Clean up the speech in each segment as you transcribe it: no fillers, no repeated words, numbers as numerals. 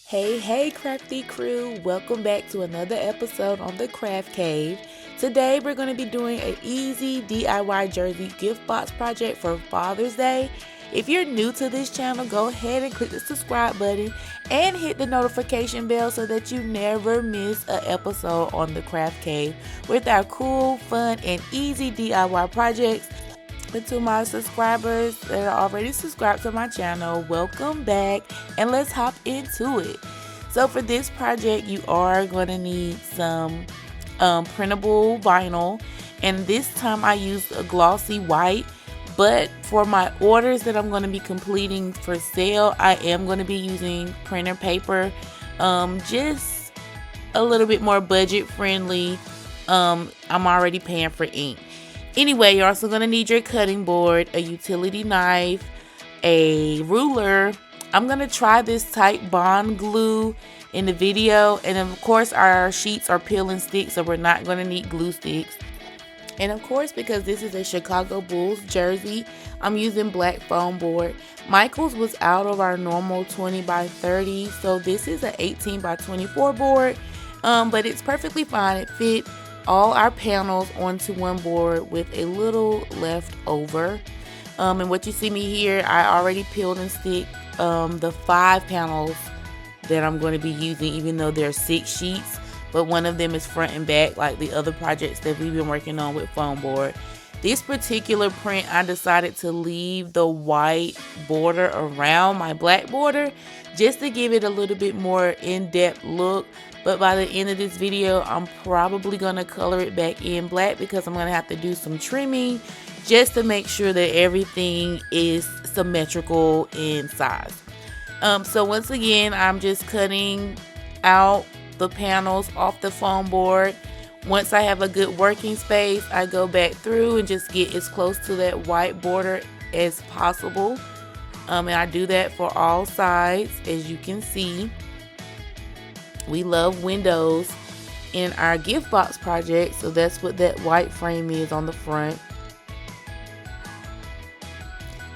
Hey, crafty crew, welcome back to another episode on the Craft Cave. Today we're going to be doing an easy DIY jersey gift box project for Father's Day. If you're new to this channel, go ahead and click the subscribe button and hit the notification bell so that you never miss an episode on the Craft Cave with our cool, fun, and easy DIY projects. But to my subscribers that are already subscribed to my channel, welcome back and let's hop into it. So for this project, you are going to need some printable vinyl, and this time I used a glossy white. But for my orders that I'm going to be completing for sale, I am going to be using printer paper, just a little bit more budget friendly. I'm already paying for ink. Anyway, you're also going to need your cutting board, a utility knife, a ruler. I'm going to try this type bond glue in the video. And of course, our sheets are peel and stick, so we're not going to need glue sticks. And of course, because this is a Chicago Bulls jersey, I'm using black foam board. Michael's was out of our normal 20 by 30, so this is an 18 by 24 board. But it's perfectly fine. It fit all our panels onto one board with a little left over. And what you see me here, I already peeled and stick the 5 panels that I'm going to be using, even though there are 6 sheets, but one of them is front and back like the other projects that we've been working on with foam board. This particular print, I decided to leave the white border around my black border just to give it a little bit more in-depth look. But by the end of this video, I'm probably going to color it back in black because I'm going to have to do some trimming just to make sure that everything is symmetrical in size. So once again, I'm just cutting out the panels off the foam board. Once I have a good working space, I go back through and just get as close to that white border as possible. And I do that for all sides, as you can see. We love windows in our gift box project, so that's what that white frame is on the front.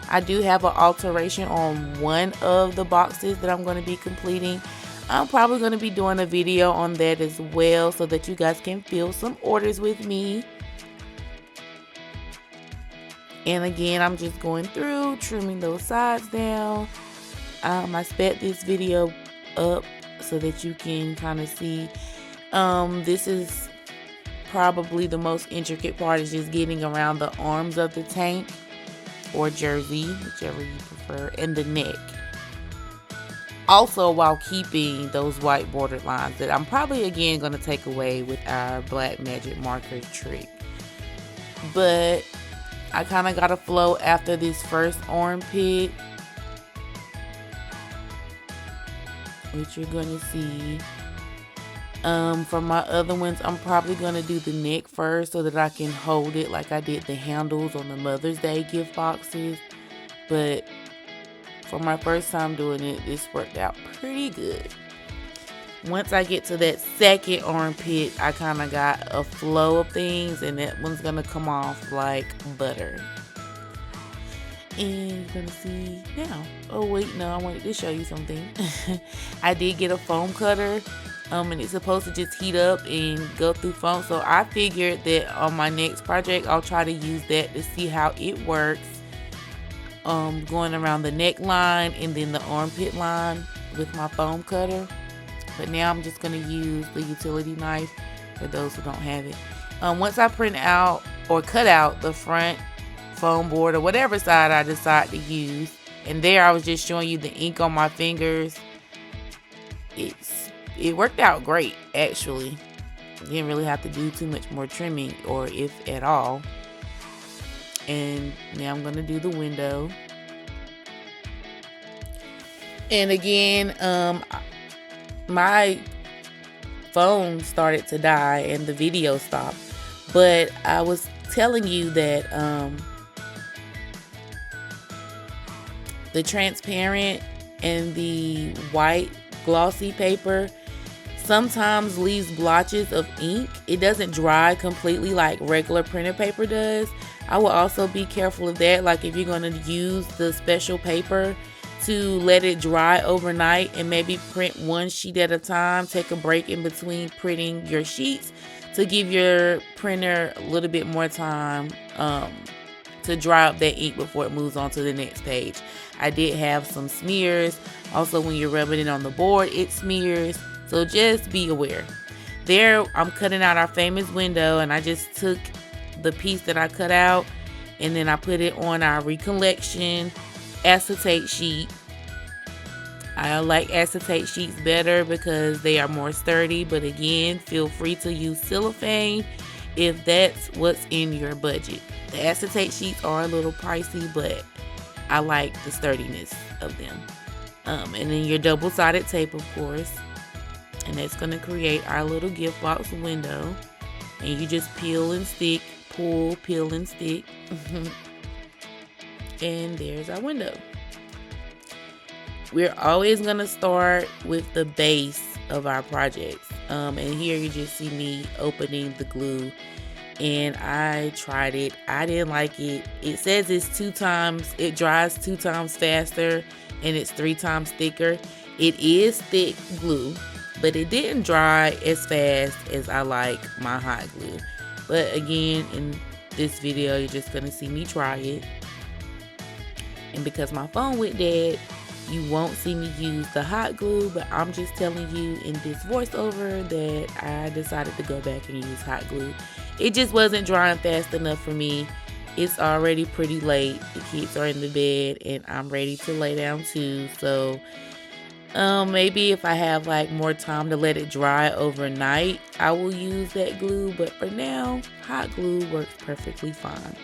I do have an alteration on one of the boxes that I'm going to be completing. I'm probably going to be doing a video on that as well so that you guys can fill some orders with me. And again, I'm just going through, trimming those sides down. I sped this video up so that you can kind of see. This is probably the most intricate part, is just getting around the arms of the tank or jersey, whichever you prefer, and the neck. Also, while keeping those white bordered lines that I'm probably again going to take away with our black magic marker trick. But I kind of got a flow after this first armpit, which you're going to see. For my other ones, I'm probably going to do the neck first so that I can hold it like I did the handles on the Mother's Day gift boxes. But for my first time doing it, this worked out pretty good. Once I get to that second armpit, I kind of got a flow of things, and that one's going to come off like butter. And you're going to see now. Oh wait, no, I wanted to show you something. I did get a foam cutter, and it's supposed to just heat up and go through foam. So I figured that on my next project, I'll try to use that to see how it works. Going around the neckline and then the armpit line with my foam cutter. But now I'm just going to use the utility knife for those who don't have it. Once I print out or cut out the front foam board or whatever side I decide to use, and there I was just showing you the ink on my fingers. It worked out great, actually. Didn't really have to do too much more trimming, or if at all. And now I'm going to do the window. And again, my phone started to die and the video stopped. But I was telling you that the transparent and the white glossy paper sometimes leaves blotches of ink. It doesn't dry completely like regular printer paper does. I will also be careful of that. Like if you're going to use the special paper to let it dry overnight and maybe print one sheet at a time. Take a break in between printing your sheets to give your printer a little bit more time to dry up that ink before it moves on to the next page. I did have some smears. Also, when you're rubbing it on the board, it smears. So just be aware. There, I'm cutting out our famous window, and I just took the piece that I cut out and then I put it on our recollection acetate sheet. I like acetate sheets better because they are more sturdy, but again, feel free to use cellophane if that's what's in your budget. The acetate sheets are a little pricey, but I like the sturdiness of them. And then your double-sided tape, of course, and that's going to create our little gift box window. And you just peel and stick, pull, peel and stick. And there's our window. We're always going to start with the base of our projects. And here you just see me opening the glue. And I tried it. I didn't like it. It says it dries 2 times faster and it's 3 times thicker. It is thick glue, but it didn't dry as fast as I like my hot glue. But again, in this video, you're just going to see me try it. And because my phone went dead, you won't see me use the hot glue, but I'm just telling you in this voiceover that I decided to go back and use hot glue. It just wasn't drying fast enough for me. It's already pretty late. The kids are in the bed and I'm ready to lay down too. So maybe if I have like more time to let it dry overnight, I will use that glue. But for now, hot glue works perfectly fine.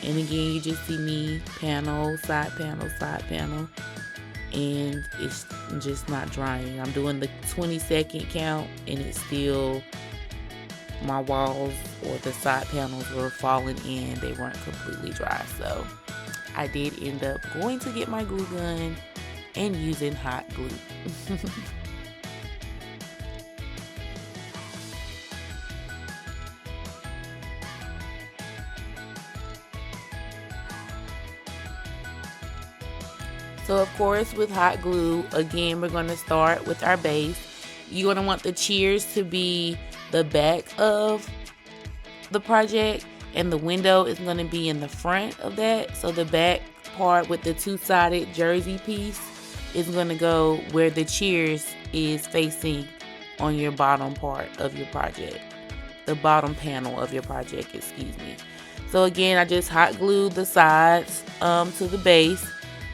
And again, you just see me panel, side panel, and it's just not drying. I'm doing the 20-second count and it's still, my walls or the side panels were falling in. They weren't completely dry. So I did end up going to get my glue gun and using hot glue. So of course, with hot glue, again, we're going to start with our base. You're going to want the cheers to be the back of the project, and the window is going to be in the front of that. So the back part with the 2-sided jersey piece is going to go where the cheers is facing on your bottom part of your project. The bottom panel of your project, excuse me. So again, I just hot glued the sides to the base.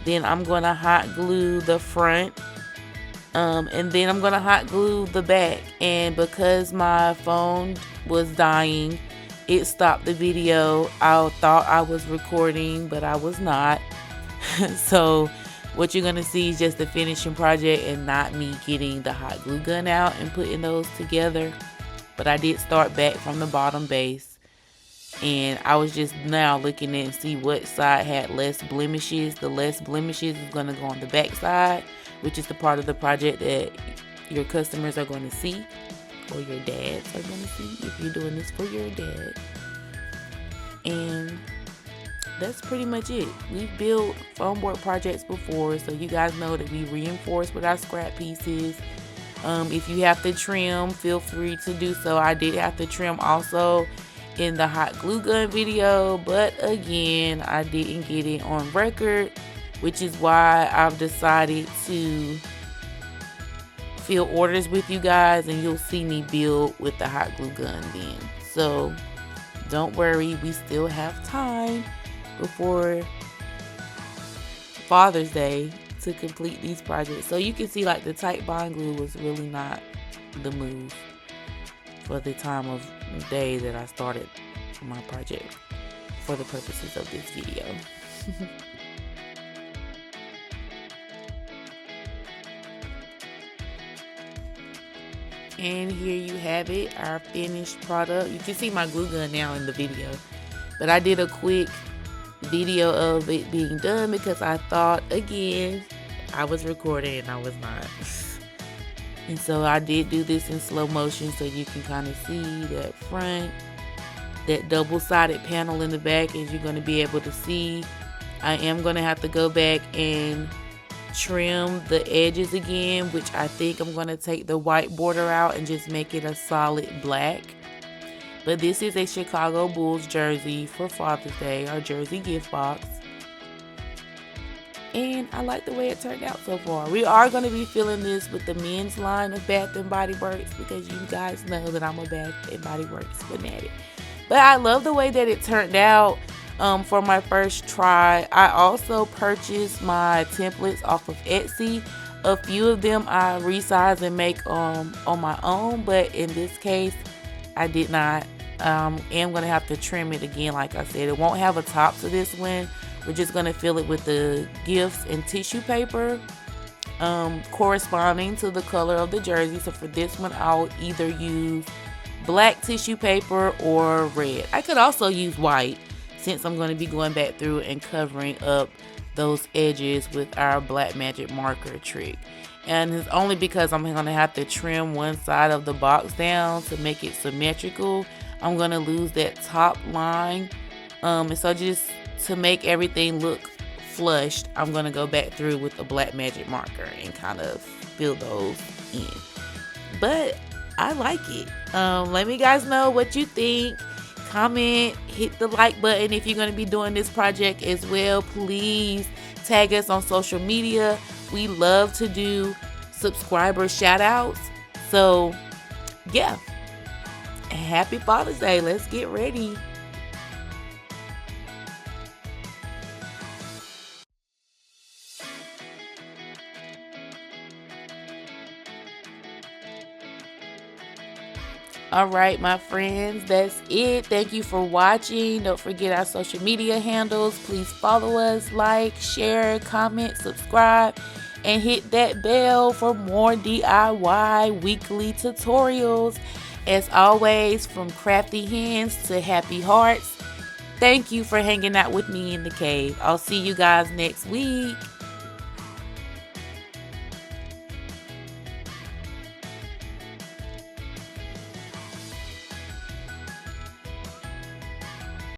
Then I'm going to hot glue the front. And then I'm going to hot glue the back. And because my phone was dying, it stopped the video. I thought I was recording, but I was not. So what you're going to see is just the finishing project and not me getting the hot glue gun out and putting those together. But I did start back from the bottom base. And I was just now looking at and see what side had less blemishes. The less blemishes is going to go on the back side, which is the part of the project that your customers are going to see, or your dads are going to see if you're doing this for your dad. And that's pretty much it. We've built foam board projects before, so you guys know that we reinforce with our scrap pieces. If you have to trim, feel free to do so. I did have to trim also in the hot glue gun video, but again, I didn't get it on record, which is why I've decided to fill orders with you guys, and you'll see me build with the hot glue gun then. So don't worry, we still have time before Father's Day to complete these projects. So you can see like the tight bond glue was really not the move for the time of day that I started my project for the purposes of this video. And here you have it, our finished product. You can see my glue gun now in the video, but I did a quick video of it being done because I thought, again, I was recording and I was not. And so I did do this in slow motion so you can kind of see that front, that double-sided panel in the back, as you're going to be able to see. I am going to have to go back and trim the edges again, which I think I'm going to take the white border out and just make it a solid black. But this is a Chicago Bulls jersey for Father's Day, our jersey gift box. And I like the way it turned out so far. We are going to be filling this with the men's line of Bath & Body Works because you guys know that I'm a Bath & Body Works fanatic. But I love the way that it turned out for my first try. I also purchased my templates off of Etsy. A few of them I resize and make on my own, but in this case, I did not. Am going to have to trim it again, like I said. It won't have a top to this one. We're just going to fill it with the gifts and tissue paper corresponding to the color of the jersey. So for this one, I'll either use black tissue paper or red. I could also use white since I'm going to be going back through and covering up those edges with our black magic marker trick. And it's only because I'm going to have to trim one side of the box down to make it symmetrical. I'm going to lose that top line. And so just to make everything look flushed, I'm going to go back through with a black magic marker and kind of fill those in. But I like it. Let me guys know what you think. Comment, hit the like button if you're going to be doing this project as well. Please tag us on social media. We love to do subscriber shout outs. So yeah, happy Father's Day. Let's get ready. All right, my friends, that's it. Thank you for watching. Don't forget our social media handles. Please follow us, like, share, comment, subscribe, and hit that bell for more DIY weekly tutorials. As always, from crafty hands to happy hearts, thank you for hanging out with me in the cave. I'll see you guys next week.